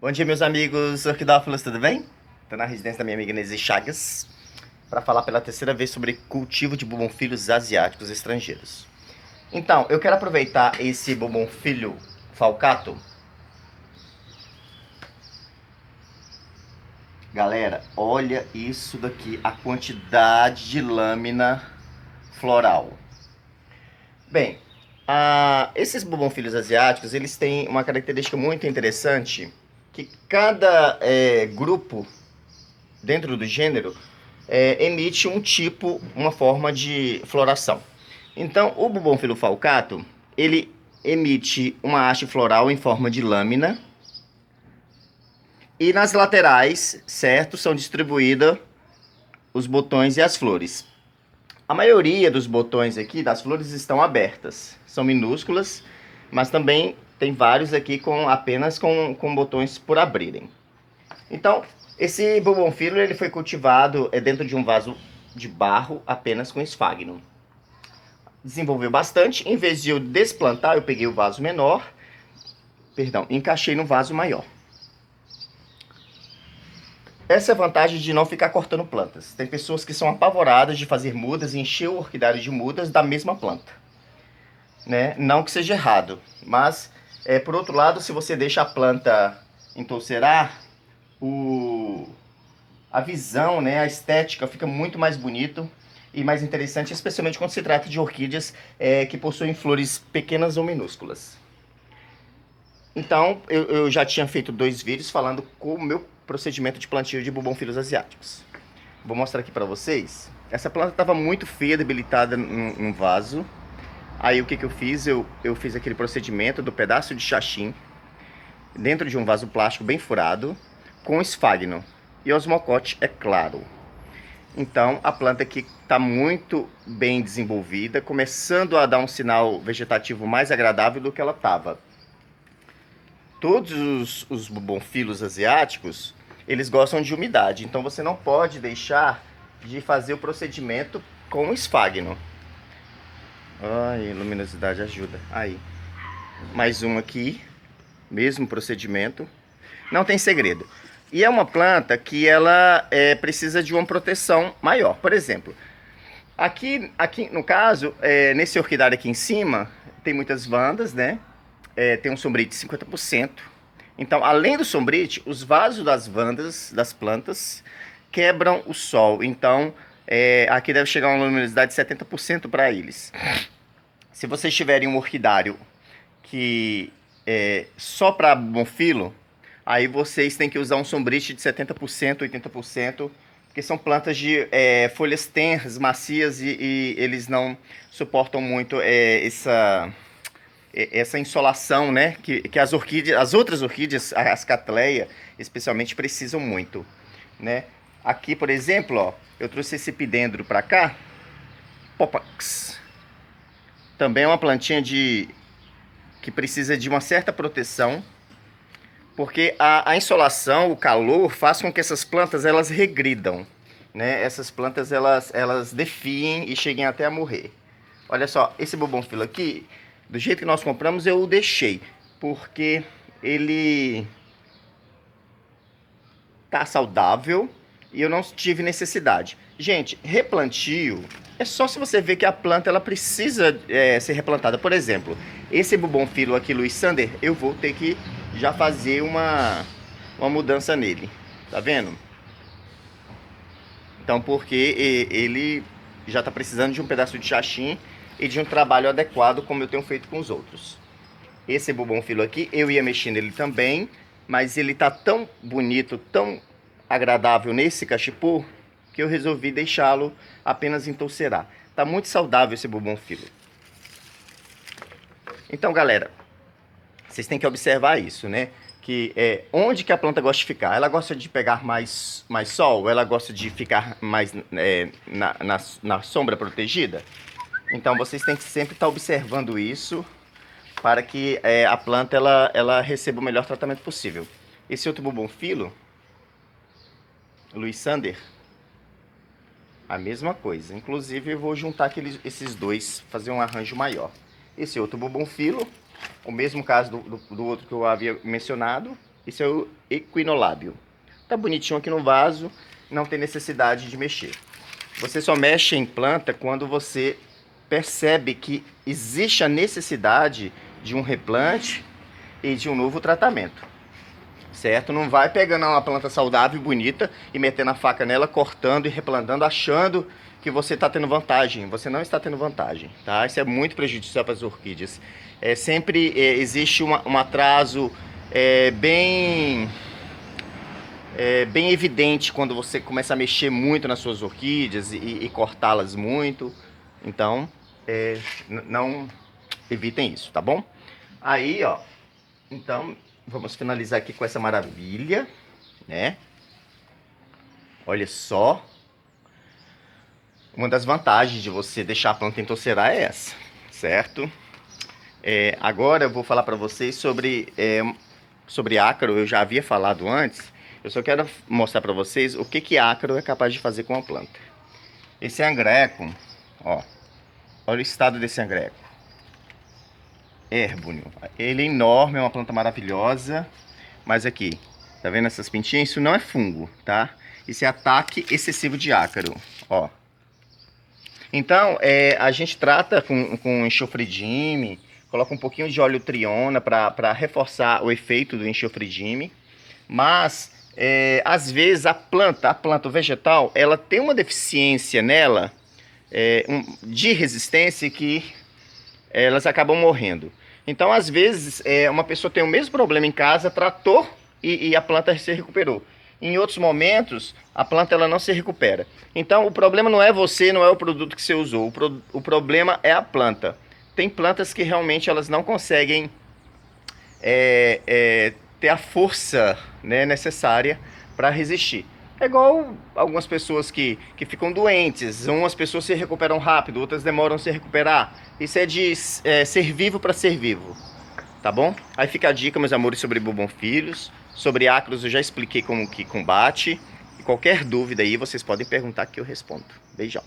Bom dia, meus amigos orquidófilos, tudo bem? Estou na residência da minha amiga Inês Chagas para falar pela terceira vez sobre cultivo de bumbonfilhos asiáticos estrangeiros. Então, eu quero aproveitar esse bumbonfilho falcato. Galera, olha isso daqui, a quantidade de lâmina floral. Bem, esses bumbonfilhos asiáticos, eles têm uma característica muito interessante, que cada grupo dentro do gênero emite um tipo, uma forma de floração. Então, o bumbonfilo falcato, ele emite uma haste floral em forma de lâmina, e nas laterais, certo, são distribuídos os botões e as flores. A maioria dos botões aqui, das flores, estão abertas. São minúsculas, mas também tem vários aqui apenas com botões por abrirem. Então, esse bumbonfilo ele foi cultivado dentro de um vaso de barro apenas com esfagno. Desenvolveu bastante. Em vez de eu desplantar, eu peguei o vaso menor, encaixei no vaso maior. Essa é a vantagem de não ficar cortando plantas. Tem pessoas que são apavoradas de fazer mudas e encher o orquidário de mudas da mesma planta, né? Não que seja errado, mas por outro lado, se você deixa a planta entoucerar, a visão, né, a estética fica muito mais bonito e mais interessante, especialmente quando se trata de orquídeas que possuem flores pequenas ou minúsculas. Então, eu já tinha feito 2 vídeos falando com o meu procedimento de plantio de bumbonfilhos asiáticos. Vou mostrar aqui para vocês. Essa planta estava muito feia, debilitada num vaso. Aí o que eu fiz? Eu fiz aquele procedimento do pedaço de xaxim dentro de um vaso plástico bem furado, com esfagno e osmocote, é claro. Então a planta aqui está muito bem desenvolvida, começando a dar um sinal vegetativo mais agradável do que ela estava. Todos os bumbonfilos asiáticos, eles gostam de umidade, então você não pode deixar de fazer o procedimento com esfagno. Ai, luminosidade ajuda. Aí, mais um aqui, mesmo procedimento. Não tem segredo. E é uma planta que ela precisa de uma proteção maior. Por exemplo, aqui no caso, nesse orquidário aqui em cima, tem muitas vandas, né? Tem um sombrite de 50%. Então, além do sombrite, os vasos das vandas, das plantas, quebram o sol. Então, aqui deve chegar uma luminosidade de 70% para eles. Se vocês tiverem um orquidário que só para bumbonfilo, aí vocês têm que usar um sombrite de 70%, 80%, porque são plantas de folhas tenras, macias e eles não suportam muito essa insolação, né? Que as orquídeas, as outras orquídeas, as Cattleya, especialmente, precisam muito, né? Aqui, por exemplo, ó, eu trouxe esse epidendro para cá, Popax. Também é uma plantinha que precisa de uma certa proteção, porque a insolação, o calor, faz com que essas plantas elas regridam, né? Essas plantas elas defiem e cheguem até a morrer. Olha só, esse bumbonfilo aqui, do jeito que nós compramos, eu o deixei, porque ele tá saudável e eu não tive necessidade. Gente, replantio é só se você ver que a planta ela precisa ser replantada. Por exemplo, esse bumbonfilo aqui, Louis Sander, eu vou ter que já fazer uma mudança nele. Tá vendo? Então, porque ele já está precisando de um pedaço de xaxim e de um trabalho adequado, como eu tenho feito com os outros. Esse bumbonfilo aqui, eu ia mexer nele também, mas ele tá tão bonito, tão agradável nesse cachepô, que eu resolvi deixá-lo apenas entoucerar. Tá muito saudável esse bumbonfilo. Então, galera, vocês têm que observar isso, né? Que onde que a planta gosta de ficar? Ela gosta de pegar mais sol? Ela gosta de ficar mais na sombra protegida? Então vocês têm que sempre estar observando isso para que a planta ela receba o melhor tratamento possível. Esse outro bumbonfilo, Louis Sander, a mesma coisa. Inclusive eu vou juntar esses dois, fazer um arranjo maior. Esse outro bumbonfilo, o mesmo caso do outro que eu havia mencionado, Esse é o equinolábio. Tá bonitinho aqui no vaso, não tem necessidade de mexer. Você só mexe em planta quando você percebe que existe a necessidade de um replante e de um novo tratamento, certo? Não vai pegando uma planta saudável e bonita e metendo a faca nela, cortando e replantando, achando que você está tendo vantagem. Você não está tendo vantagem, tá? Isso é muito prejudicial para as orquídeas. Sempre existe um atraso bem evidente quando você começa a mexer muito nas suas orquídeas e cortá-las muito. Então, não evitem isso, tá bom? Aí, ó, então, vamos finalizar aqui com essa maravilha, né? Olha só. Uma das vantagens de você deixar a planta entorcerar é essa, certo? Agora eu vou falar para vocês sobre ácaro. Eu já havia falado antes. Eu só quero mostrar para vocês o que ácaro é capaz de fazer com a planta. Esse angreco, ó, olha o estado desse angreco. Herbúneo. Ele é enorme, é uma planta maravilhosa. Mas aqui, tá vendo essas pintinhas? Isso não é fungo, tá? Isso é ataque excessivo de ácaro, ó. Então, a gente trata com enxofridime, coloca um pouquinho de óleo triona para reforçar o efeito do enxofridime. Mas, às vezes, a planta vegetal, ela tem uma deficiência nela, de resistência, que elas acabam morrendo. Então, às vezes, uma pessoa tem o mesmo problema em casa, tratou e a planta se recuperou. Em outros momentos, a planta ela não se recupera. Então, o problema não é você, não é o produto que você usou. O problema é a planta. Tem plantas que realmente elas não conseguem ter a força, né, necessária para resistir. É igual algumas pessoas que ficam doentes. Umas pessoas se recuperam rápido, outras demoram a se recuperar. Isso é de ser vivo para ser vivo. Tá bom? Aí fica a dica, meus amores, sobre bumbonfilhos. Sobre ácaros eu já expliquei como que combate. E qualquer dúvida aí vocês podem perguntar que eu respondo. Beijão.